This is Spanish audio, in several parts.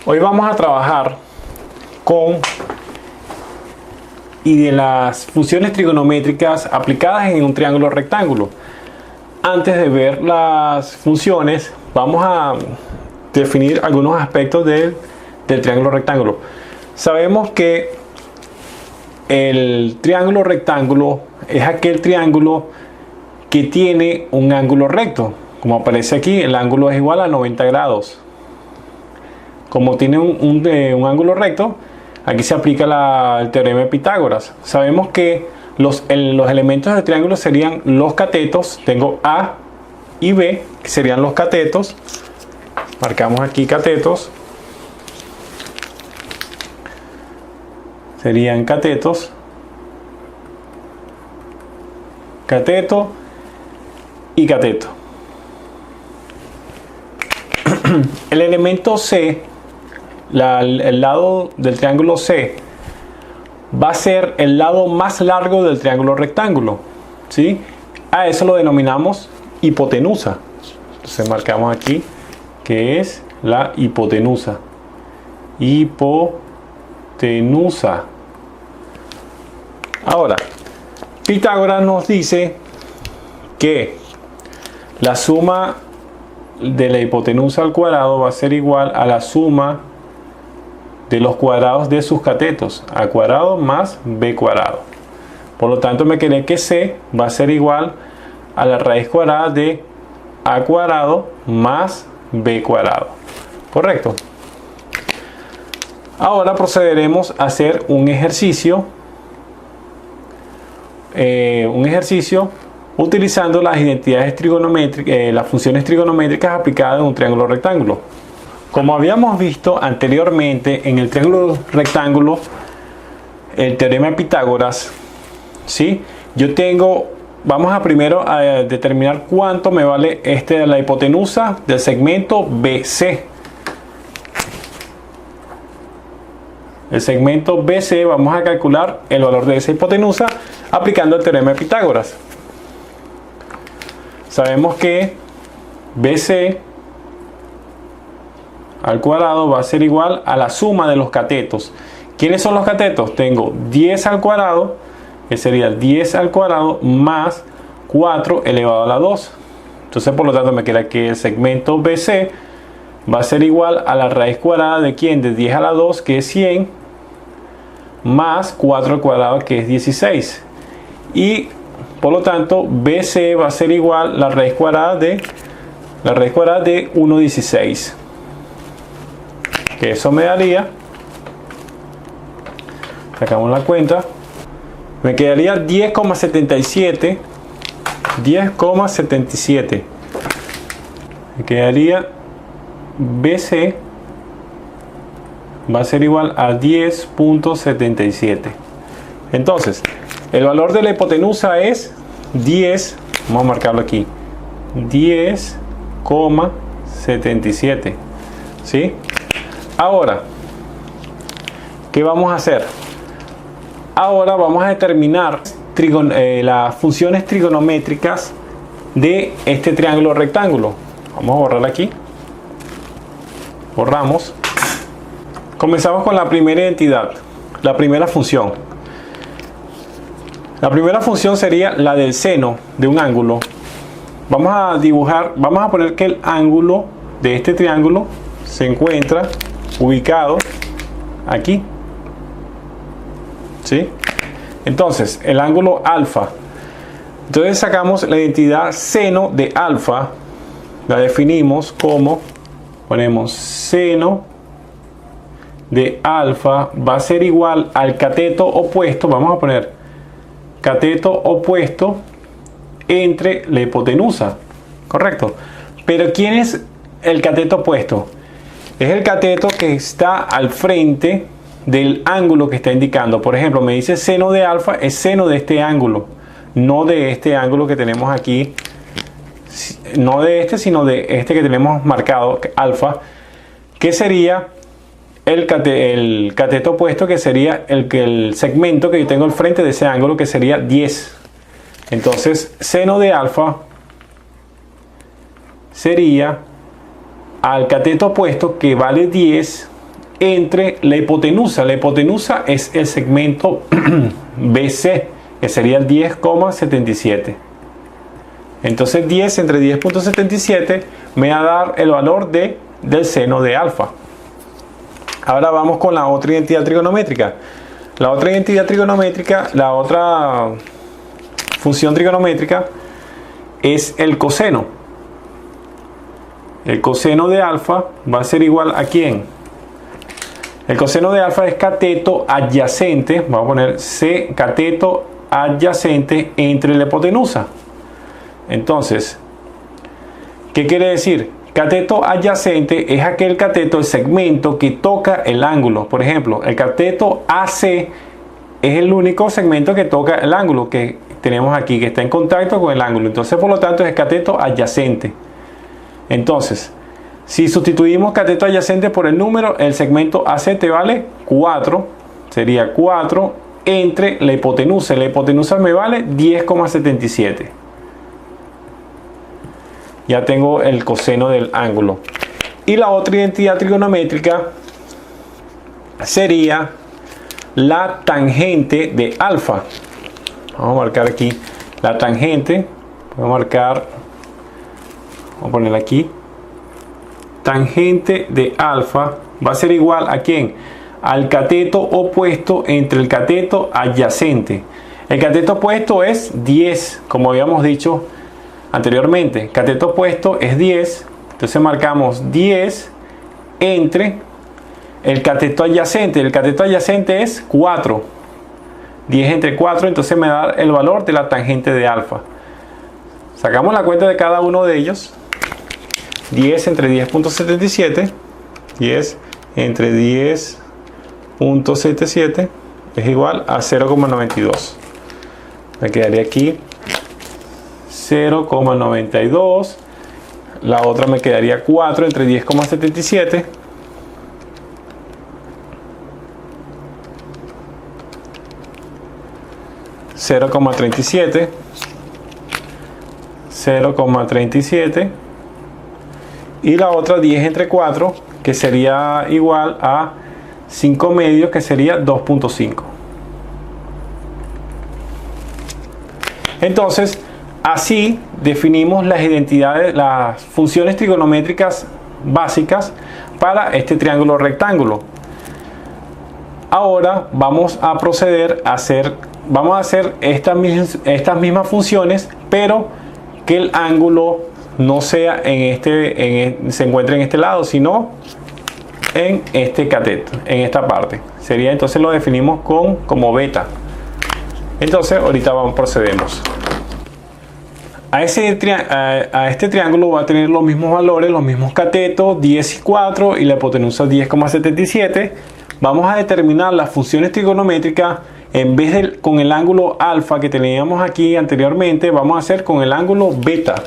Hoy vamos a trabajar con y de las funciones trigonométricas aplicadas en un triángulo rectángulo. Antes de ver las funciones, vamos a definir algunos aspectos del triángulo rectángulo. Sabemos que el triángulo rectángulo es aquel triángulo que tiene un ángulo recto. Como aparece aquí, el ángulo es igual a 90 grados. Como tiene un ángulo recto, aquí se aplica el teorema de Pitágoras. Sabemos que los elementos del triángulo serían los catetos. Tengo A y B, que serían los catetos. Marcamos aquí catetos. Serían catetos. Cateto y cateto. El elemento C, el lado del triángulo C, va a ser el lado más largo del triángulo rectángulo, ¿sí? A eso lo denominamos hipotenusa. Entonces marcamos aquí que es la hipotenusa. Hipotenusa. Ahora, Pitágoras nos dice que la suma de la hipotenusa al cuadrado va a ser igual a la suma de los cuadrados de sus catetos, a cuadrado más b cuadrado. Por lo tanto, me quedé que C va a ser igual a la raíz cuadrada de a cuadrado más b cuadrado. ¿Correcto? Ahora procederemos a hacer un ejercicio. Utilizando las identidades trigonométricas, las funciones trigonométricas aplicadas en un triángulo rectángulo. Como habíamos visto anteriormente en el triángulo rectángulo, el teorema de Pitágoras, ¿sí? Vamos a primero a determinar cuánto me vale la hipotenusa del segmento BC. El segmento BC, vamos a calcular el valor de esa hipotenusa aplicando el teorema de Pitágoras. Sabemos que BC al cuadrado va a ser igual a la suma de los catetos. ¿Quiénes son los catetos? Tengo 10 al cuadrado, que sería 10 al cuadrado más 4 elevado a la 2. Entonces, por lo tanto, me queda que el segmento BC va a ser igual a la raíz cuadrada de ¿quién? De 10 a la 2, que es 100, más 4 al cuadrado, que es 16. Y por lo tanto, BC va a ser igual a la raíz cuadrada de 1,16. Que eso me daría, sacamos la cuenta, me quedaría 10,77. 10,77. Me quedaría BC va a ser igual a 10,77. Entonces, el valor de la hipotenusa es 10, vamos a marcarlo aquí, 10,77, ¿sí? Ahora, ¿qué vamos a hacer? Ahora vamos a determinar las funciones trigonométricas de este triángulo rectángulo. Vamos a borrar aquí. Borramos. Comenzamos con la primera identidad, la primera función. La primera función sería la del seno de un ángulo. Vamos a poner que el ángulo de este triángulo se encuentra ubicado aquí, ¿sí? Entonces, el ángulo alfa. Entonces sacamos la identidad seno de alfa, la definimos como, ponemos seno de alfa va a ser igual al cateto opuesto, vamos a poner cateto opuesto entre la hipotenusa, ¿correcto? Pero ¿quién es el cateto opuesto? Es el cateto que está al frente del ángulo que está indicando. Por ejemplo, me dice seno de alfa, es seno de este ángulo, no de este ángulo que tenemos aquí, no de este, sino de este que tenemos marcado, alfa, que sería el cateto opuesto, que sería el segmento que yo tengo al frente de ese ángulo, que sería 10. Entonces, seno de alfa sería al cateto opuesto, que vale 10, entre la hipotenusa. La hipotenusa es el segmento BC, que sería el 10,77. Entonces 10 entre 10,77 me va a dar el valor del seno de alfa. Ahora vamos con la otra identidad trigonométrica. La otra identidad trigonométrica, la otra función trigonométrica es el coseno. El coseno de alfa va a ser igual a ¿quién? El coseno de alfa es cateto adyacente, vamos a poner C, cateto adyacente entre la hipotenusa. Entonces, ¿qué quiere decir? Cateto adyacente es aquel cateto, el segmento que toca el ángulo. Por ejemplo, el cateto AC es el único segmento que toca el ángulo que tenemos aquí, que está en contacto con el ángulo. Entonces, por lo tanto, es cateto adyacente. Entonces, si sustituimos cateto adyacente por el número, el segmento AC te vale 4. Sería 4 entre la hipotenusa. La hipotenusa me vale 10,77. Ya tengo el coseno del ángulo. Y la otra identidad trigonométrica sería la tangente de alfa. Vamos a marcar aquí la tangente. Voy a marcar, vamos a ponerla aquí. Tangente de alfa va a ser igual a ¿quién? Al cateto opuesto entre el cateto adyacente. El cateto opuesto es 10, como habíamos dicho anteriormente. Cateto opuesto es 10, entonces marcamos 10 entre el cateto adyacente. El cateto adyacente es 4. 10 entre 4, entonces me da el valor de la tangente de alfa. Sacamos la cuenta de cada uno de ellos. 10 entre 10,77. 10 entre 10,77 es igual a 0,92. Me quedaría aquí 0,92. La otra me quedaría 4 entre 10,77. $0,37 y la otra 10 entre 4, que sería igual a 5 medios, que sería 2,5. Entonces, así definimos las identidades, las funciones trigonométricas básicas para este triángulo rectángulo. Ahora vamos a proceder a hacer estas mismas funciones, pero que el ángulo no sea se encuentre en este lado, sino en este cateto, en esta parte. Sería, entonces lo definimos como beta. Entonces ahorita procedemos. A este triángulo va a tener los mismos valores, los mismos catetos, 10 y 4, y la hipotenusa 10,77. Vamos a determinar las funciones trigonométricas. En vez de con el ángulo alfa que teníamos aquí anteriormente, vamos a hacer con el ángulo beta.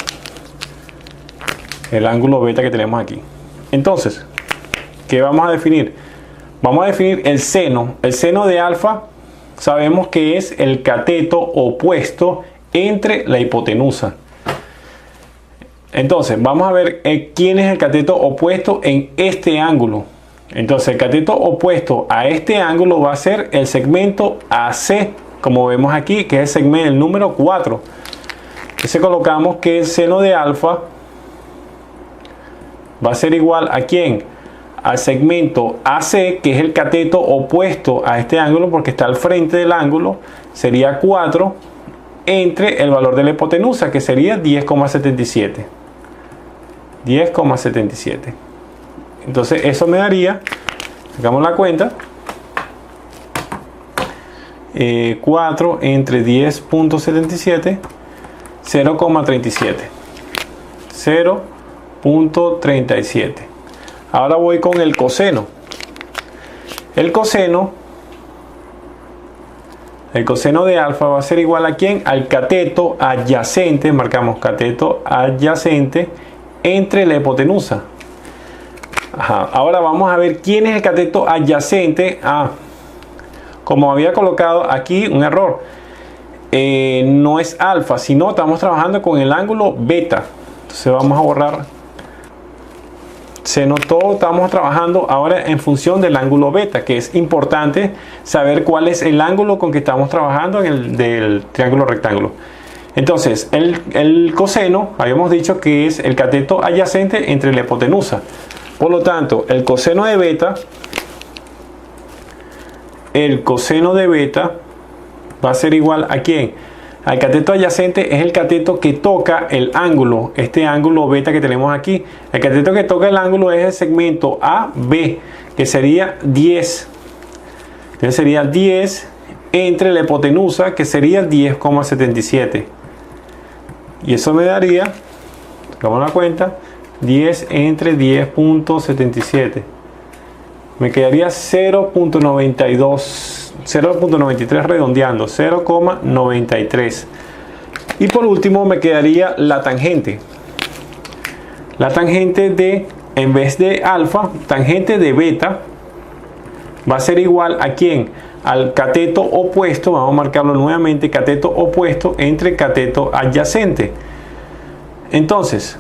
El ángulo beta que tenemos aquí. Entonces, ¿qué vamos a definir? Vamos a definir el seno. El seno de alfa sabemos que es el cateto opuesto entre la hipotenusa. Entonces, vamos a ver quién es el cateto opuesto en este ángulo. Entonces, el cateto opuesto a este ángulo va a ser el segmento AC, como vemos aquí, que es el segmento, el número 4. Entonces colocamos que el seno de alfa va a ser igual a ¿quién? Al segmento AC, que es el cateto opuesto a este ángulo, porque está al frente del ángulo, sería 4 entre el valor de la hipotenusa, que sería 10,77. 10,77. Entonces eso me daría, sacamos la cuenta, 4 entre 10,77, 0,37. 0,37. Ahora voy con el coseno. El coseno de alfa va a ser igual a ¿quién? Al cateto adyacente, marcamos cateto adyacente entre la hipotenusa. Ahora vamos a ver quién es el cateto adyacente. Como había colocado aquí un error, no es alfa, sino estamos trabajando con el ángulo beta. Entonces vamos a borrar seno, todo estamos trabajando ahora en función del ángulo beta, que es importante saber cuál es el ángulo con que estamos trabajando en el del triángulo rectángulo. Entonces, el coseno, habíamos dicho que es el cateto adyacente entre la hipotenusa. Por lo tanto, el coseno de beta va a ser igual a ¿quién? Al cateto adyacente. Es el cateto que toca el ángulo, este ángulo beta que tenemos aquí. El cateto que toca el ángulo es el segmento AB, que sería 10. Entonces sería 10 entre la hipotenusa, que sería 10,77. Y eso me daría, hagamos la cuenta, 10 entre 10,77. Me quedaría 0,93 redondeando, 0,93. Y por último me quedaría la tangente. La tangente de, en vez de alfa, tangente de beta va a ser igual a ¿quién? Al cateto opuesto. Vamos a marcarlo nuevamente, cateto opuesto entre cateto adyacente. Entonces,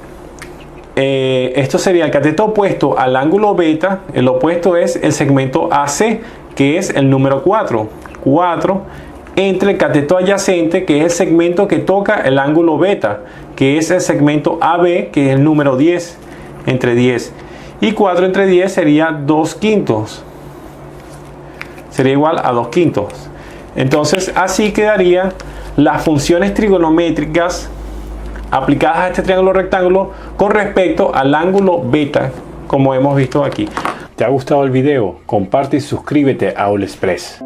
esto sería el cateto opuesto al ángulo beta. El opuesto es el segmento AC, que es el número 4 entre el cateto adyacente, que es el segmento que toca el ángulo beta, que es el segmento AB, que es el número 10, entre 10, y 4 entre 10 sería 2/5, sería igual a 2/5. Entonces así quedaría las funciones trigonométricas aplicadas a este triángulo rectángulo con respecto al ángulo beta, como hemos visto aquí. ¿Te ha gustado el video? Comparte y suscríbete a All Express.